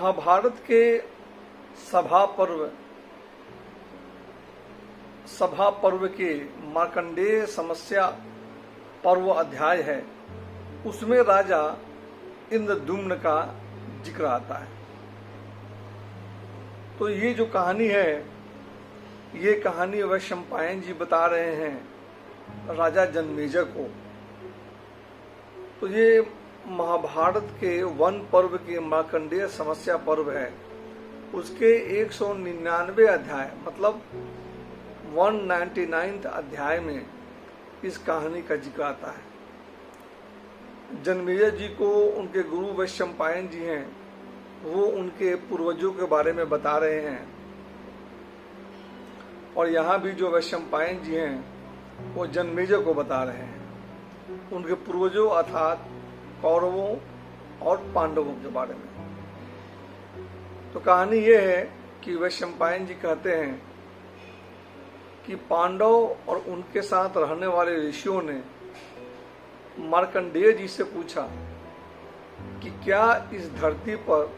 महाभारत के सभा पर्व के मार्कंडेय समस्या पर्व अध्याय है, उसमें राजा इंद्रद्युम्न का जिक्र आता है। तो ये जो कहानी है, ये कहानी वैशंपायन जी बता रहे हैं राजा जनमेजय को। तो ये महाभारत के वन पर्व के मार्कंडेय समस्या पर्व है, उसके 199 अध्याय मतलब 199th अध्याय में इस कहानी का जिक्र आता है। जनमेजय जी को उनके गुरु वैशंपायन जी हैं, वो उनके पूर्वजों के बारे में बता रहे हैं। और यहाँ भी जो वैशंपायन जी हैं वो जनमेजय को बता रहे हैं उनके पूर्वजों अर्थात कौरवों और पांडवों के बारे में। तो कहानी ये है कि वैशंपायन जी कहते हैं कि पांडव और उनके साथ रहने वाले ऋषियों ने मार्कंडेय जी से पूछा कि क्या इस धरती पर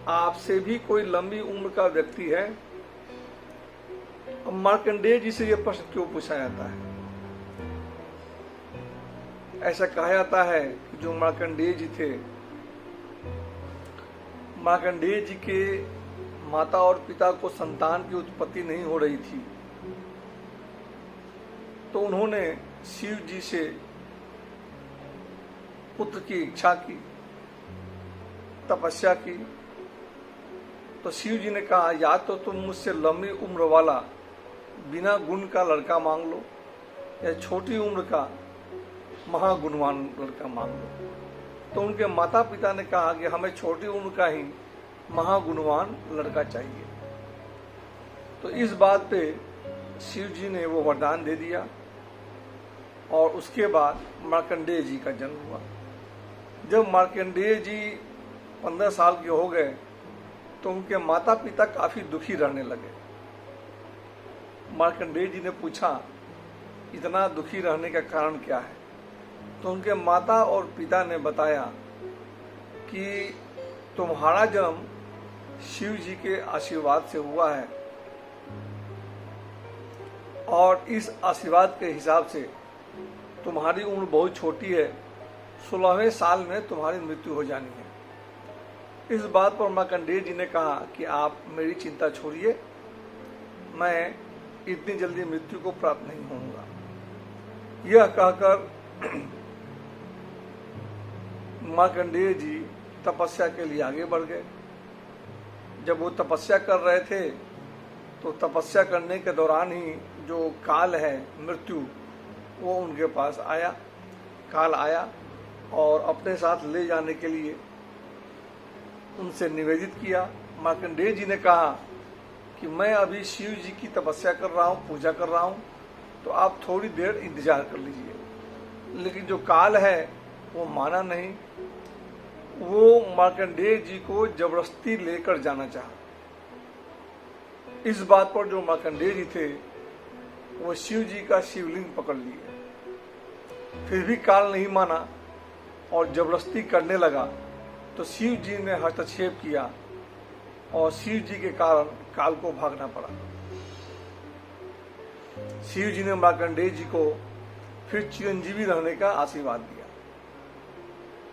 आपसे भी कोई लंबी उम्र का व्यक्ति है। अब मार्कंडेय जी से यह प्रश्न क्यों पूछा जाता है? ऐसा कहा जाता है कि जो मार्कंडेय जी थे, मार्कंडेय जी के माता और पिता को संतान की उत्पत्ति नहीं हो रही थी, तो उन्होंने शिव जी से पुत्र की इच्छा की, तपस्या की। तो शिव जी ने कहा, या तो तुम मुझसे लंबी उम्र वाला बिना गुण का लड़का मांग लो, या छोटी उम्र का महागुणवान लड़का मांग लो। तो उनके माता पिता ने कहा कि हमें छोटी उम्र का ही महागुणवान लड़का चाहिए। तो इस बात पे शिव जी ने वो वरदान दे दिया और उसके बाद मार्कंडेय जी का जन्म हुआ। जब मार्कंडेय जी 15 साल के हो गए तो उनके माता पिता काफी दुखी रहने लगे। मार्कंडेय जी ने पूछा, इतना दुखी रहने का कारण क्या है? तो उनके माता और पिता ने बताया कि तुम्हारा जन्म शिव जी के आशीर्वाद से हुआ है और इस आशीर्वाद के हिसाब से तुम्हारी उम्र बहुत छोटी है, 16वें साल में तुम्हारी मृत्यु हो जानी है। इस बात पर मार्कंडेय जी ने कहा कि आप मेरी चिंता छोड़िए, मैं इतनी जल्दी मृत्यु को प्राप्त नहीं होऊंगा। यह कहकर मार्कंडेय जी तपस्या के लिए आगे बढ़ गए। जब वो तपस्या कर रहे थे तो तपस्या करने के दौरान ही जो काल है मृत्यु, वो उनके पास आया। काल आया और अपने साथ ले जाने के लिए उनसे निवेदित किया। मार्कंडेय जी ने कहा कि मैं अभी शिव जी की तपस्या कर रहा हूँ, पूजा कर रहा हूँ, तो आप थोड़ी देर इंतजार कर लीजिए। लेकिन जो काल है वो माना नहीं, वो मार्कंडेय जी को जबरदस्ती लेकर जाना चाहा। इस बात पर जो मार्कंडेय जी थे वो शिव जी का शिवलिंग पकड़ लिए। फिर भी काल नहीं माना और जबरदस्ती करने लगा, तो शिव जी ने हस्तक्षेप किया और शिव जी के कारण काल को भागना पड़ा। शिव जी ने मार्कंडेय जी को फिर चिरंजीवी रहने का आशीर्वाद दिया।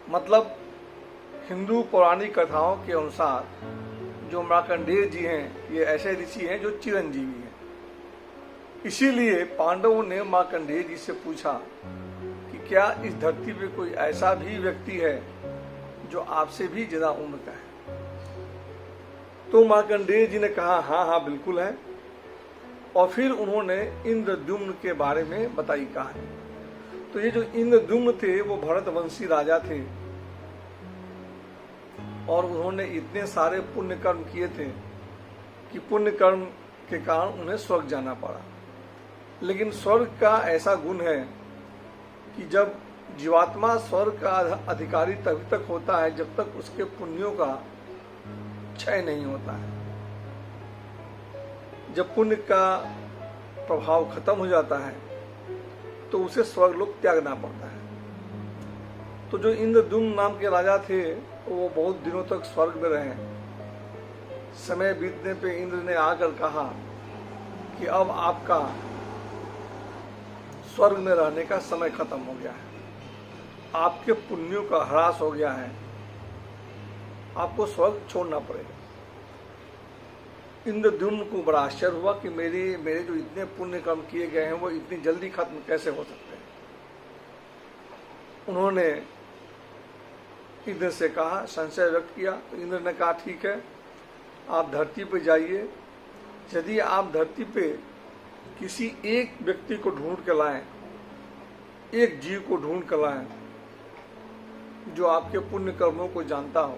मतलब हिंदू पौराणिक कथाओं के अनुसार जो मार्कंडेय जी हैं, ये ऐसे ऋषि हैं जो चिरंजीवी हैं। इसीलिए पांडवों ने मार्कंडेय जी से पूछा कि क्या इस धरती पे कोई ऐसा भी व्यक्ति है जो आपसे भी ज्यादा उम्र का है? तो मार्कंडेय जी ने कहा, हाँ हाँ बिल्कुल है। और फिर उन्होंने इंद्रद्युम्न के बारे में बताई कहानी। तो ये जो इंद्रद्युम्न थे वो भरतवंशी राजा थे और उन्होंने इतने सारे पुण्य कर्म किए थे कि पुण्य कर्म के कारण उन्हें स्वर्ग जाना पड़ा। लेकिन स्वर्ग का ऐसा गुण है कि जब जीवात्मा स्वर्ग का अधिकारी तभी तक होता है जब तक उसके पुण्यों का क्षय नहीं होता है। जब पुण्य का प्रभाव खत्म हो जाता है तो उसे स्वर्ग लोक त्यागना पड़ता है। तो जो इंद्रद्युम्न नाम के राजा थे वो बहुत दिनों तक स्वर्ग में रहे समय बीतने पे इंद्र ने आकर कहा कि अब आपका स्वर्ग में रहने का समय खत्म हो गया है, आपके पुण्यों का ह्रास हो गया है, आपको स्वर्ग छोड़ना पड़ेगा। इंद्रद्युम्न को बड़ा आश्चर्य हुआ कि मेरे जो इतने पुण्य कर्म किए गए हैं वो इतनी जल्दी खत्म कैसे हो सकते हैं। उन्होंने इंद्र से कहा, संशय व्यक्त किया, तो इंद्र ने कहा ठीक है, आप धरती पर जाइए, यदि आप धरती पे किसी एक व्यक्ति को ढूंढ कर लाएं, एक जीव को ढूंढ कर लाएं जो आपके पुण्य कर्मों को जानता हो,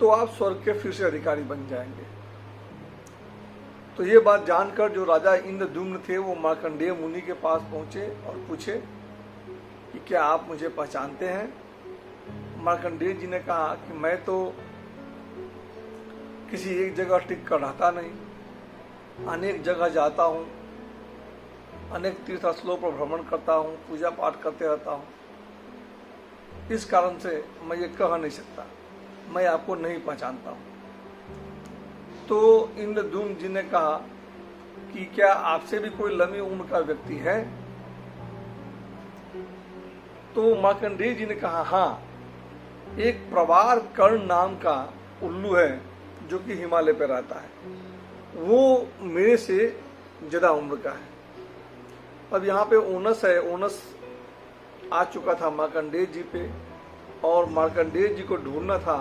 तो आप स्वर्ग के फिर से अधिकारी बन जाएंगे। तो ये बात जानकर जो राजा इंद्रद्युम्न थे वो मार्कंडेय मुनि के पास पहुंचे और पूछे कि क्या आप मुझे पहचानते हैं। मार्कंडेय जी ने कहा कि मैं तो किसी एक जगह टिक कर रहता नहीं, अनेक जगह जाता हूँ, अनेक तीर्थ स्थलों पर भ्रमण करता हूँ, पूजा पाठ करते रहता हूँ, इस कारण से मैं ये कह नहीं सकता, मैं आपको नहीं पहचानता हूँ। तो इंद्रद्युम्न जी ने कहा कि क्या आपसे भी कोई लंबी उम्र का व्यक्ति है। तो मार्कंडेय जी ने कहा हाँ, एक प्रवार कर्ण नाम का उल्लू है जो कि हिमालय पर रहता है, वो मेरे से ज्यादा उम्र का है। अब यहाँ पे ओनस है, ओनस आ चुका था मार्कंडेय जी पे, और मार्कंडेय जी को ढूंढना था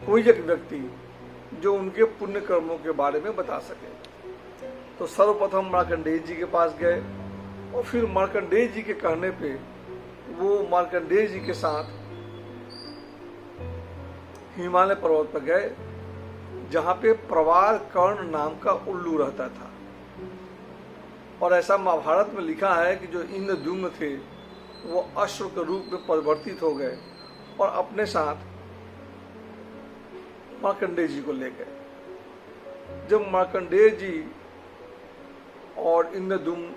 कोई एक व्यक्ति जो उनके पुण्य कर्मों के बारे में बता सके। तो सर्वप्रथम मार्कंडेय जी के पास गए और फिर मार्कंडेय जी के कहने पे वो मार्कंडेय जी के साथ हिमालय पर्वत पर गए, जहां पे प्रवार कर्ण नाम का उल्लू रहता था। और ऐसा महाभारत में लिखा है कि जो इंद्रद्युम्न थे वो अश्व के रूप में परिवर्तित हो गए और अपने साथ मार्कंडेय जी को ले गए। जब मार्कंडेय जी और इंद्रद्युम्न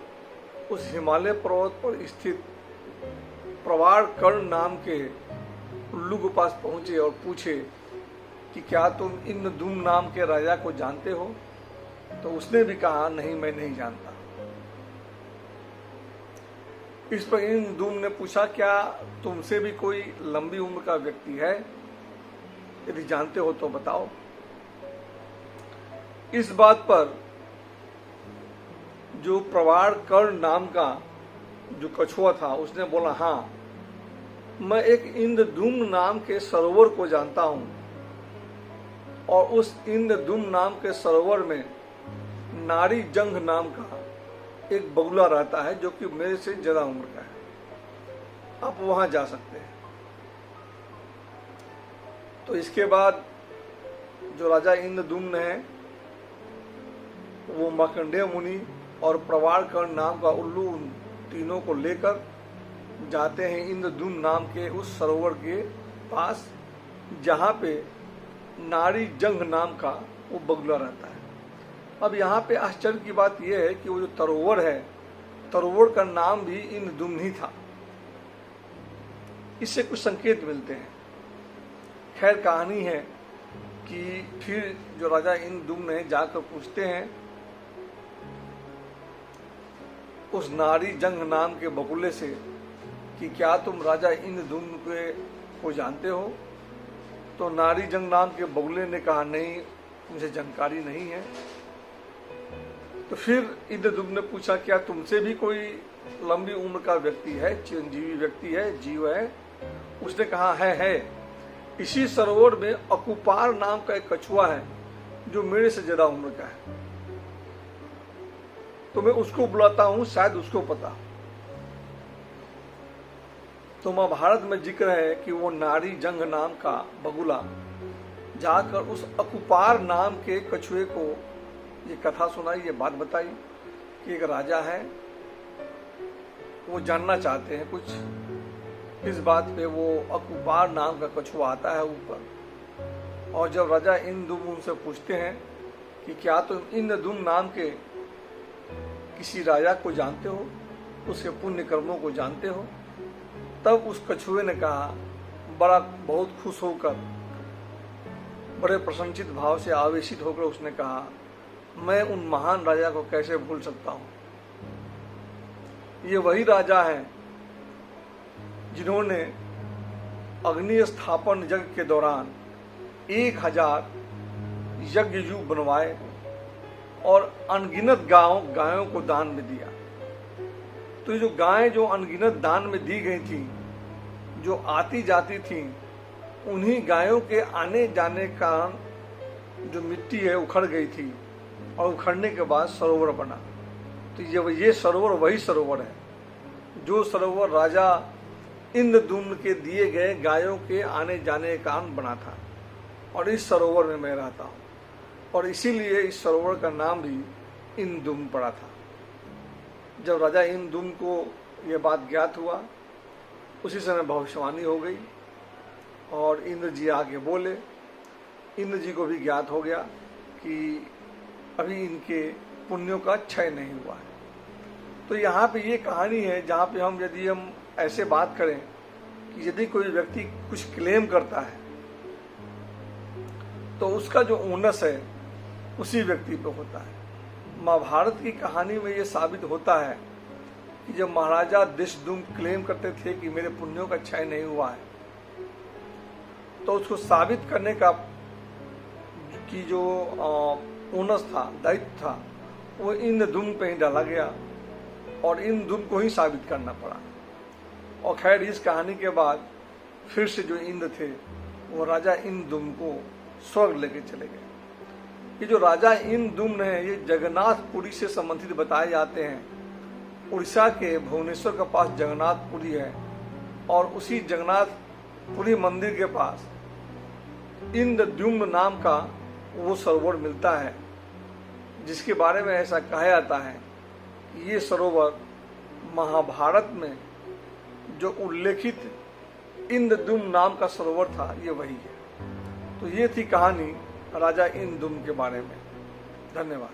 उस हिमालय पर्वत पर स्थित प्रवार कर्ण नाम के उल्लू के पास पहुंचे और पूछे कि क्या तुम इंद्रद्युम्न नाम के राजा को जानते हो, तो उसने भी कहा नहीं, मैं नहीं जानता। इस पर इंद्रद्युम्न ने पूछा क्या तुमसे भी कोई लंबी उम्र का व्यक्ति है, यदि जानते हो तो बताओ। इस बात पर जो प्रवार कर्ण नाम का जो कछुआ था उसने बोला हाँ, मैं एक इंद्रद्युम्न नाम के सरोवर को जानता हूं, और उस इंद्रद्युम्न नाम के सरोवर में नारी जंघ नाम का एक बगुला रहता है जो कि मेरे से ज्यादा उम्र का है, आप वहां जा सकते हैं। तो इसके बाद जो राजा इंद्रद्युम्न है वो मार्कंडेय मुनि और प्रवार कर्ण नाम का उल्लू उन तीनों को लेकर जाते हैं इंद्रद्युम्न नाम के उस सरोवर के पास, जहां पे नारी जंघ नाम का वो बगुला रहता है। अब यहाँ पे आश्चर्य की बात यह है कि वो जो तरोवर है, तरोवर का नाम भी इंद्रद्युम्न ही था। इससे कुछ संकेत मिलते हैं। खैर कहानी है कि फिर जो राजा इंद्रद्युम्न है जाकर पूछते हैं उस नारी जंघ नाम के बगुले से कि क्या तुम राजा इंद्रद्युम्न को जानते हो। तो नारी जंघ नाम के बगुले ने कहा नहीं, मुझे जानकारी नहीं है। तो फिर इंद्रद्युम्न ने पूछा क्या तुमसे भी कोई लंबी उम्र का व्यक्ति है, चिरंजीवी व्यक्ति है, जीव है। उसने कहा है। इसी सरोवर में अकुपार नाम का एक कछुआ है जो मेरे से ज्यादा उम्र का है, तो मैं उसको बुलाता हूं, शायद उसको पता। तो महाभारत में जिक्र है कि वो नारी जंघ नाम का बगुला जाकर उस अकुपार नाम के कछुए को ये कथा सुनाई, ये बात बताई कि एक राजा है, वो जानना चाहते हैं कुछ। इस बात पे वो अकुपार नाम का कछुआ आता है ऊपर, और जब राजा इंद्रद्युम्न से पूछते हैं कि क्या तुम इंद्रद्युम्न नाम के किसी राजा को जानते हो, उसके पुण्य कर्मों को जानते हो, तब उस कछुए ने कहा बहुत खुश होकर बड़े प्रसन्नचित भाव से आवेशित होकर उसने कहा, मैं उन महान राजा को कैसे भूल सकता हूं। ये वही राजा हैं जिन्होंने अग्नि स्थापन यज्ञ के दौरान 1000 यज्ञ युग बनवाए और अनगिनत गायों को दान में दिया। तो ये जो गायें जो अनगिनत दान में दी गई थी, जो आती जाती थी, उन्हीं गायों के आने जाने के कारण जो मिट्टी है उखड़ गई थी और उखड़ने के बाद सरोवर बना। तो ये सरोवर वही सरोवर है जो सरोवर राजा इंद्रद्युम्न के दिए गए गायों के आने जाने के कारण बना था। और इस सरोवर में मैं रहता हूँ और इसीलिए इस सरोवर का नाम भी इंद्रद्युम्न पड़ा था। जब राजा इंद्रद्युम्न को यह बात ज्ञात हुआ, उसी समय भविष्यवाणी हो गई और इंद्र जी आगे बोले। इंद्र जी को भी ज्ञात हो गया कि अभी इनके पुण्यों का क्षय नहीं हुआ है। तो यहाँ पे ये कहानी है जहाँ पे यदि हम ऐसे बात करें कि यदि कोई व्यक्ति कुछ क्लेम करता है तो उसका जो ओनस है उसी व्यक्ति पे होता है। महाभारत की कहानी में ये साबित होता है कि जब महाराजा धृष्टद्युम्न क्लेम करते थे कि मेरे पुण्यों का क्षय नहीं हुआ है, तो उसको साबित करने का कि जो ओनस था, दायित्व था, वो इंद्रद्युम्न पे ही डाला गया और इंद्रद्युम्न को ही साबित करना पड़ा। और खैर इस कहानी के बाद फिर से जो इंद्र थे वो राजा इंद्रद्युम्न को स्वर्ग लेके चले गए। ये जो राजा इंद्रद्युम्न है ये जगन्नाथपुरी से संबंधित बताए जाते हैं। उड़ीसा के भुवनेश्वर के पास जगन्नाथपुरी है और उसी जगन्नाथपुरी मंदिर के पास इंद्रद्युम्न नाम का वो सरोवर मिलता है, जिसके बारे में ऐसा कहा जाता है कि ये सरोवर महाभारत में जो उल्लेखित इंद्रद्युम्न नाम का सरोवर था ये वही है। तो ये थी कहानी राजा इंद्रद्युम्न के बारे में। धन्यवाद।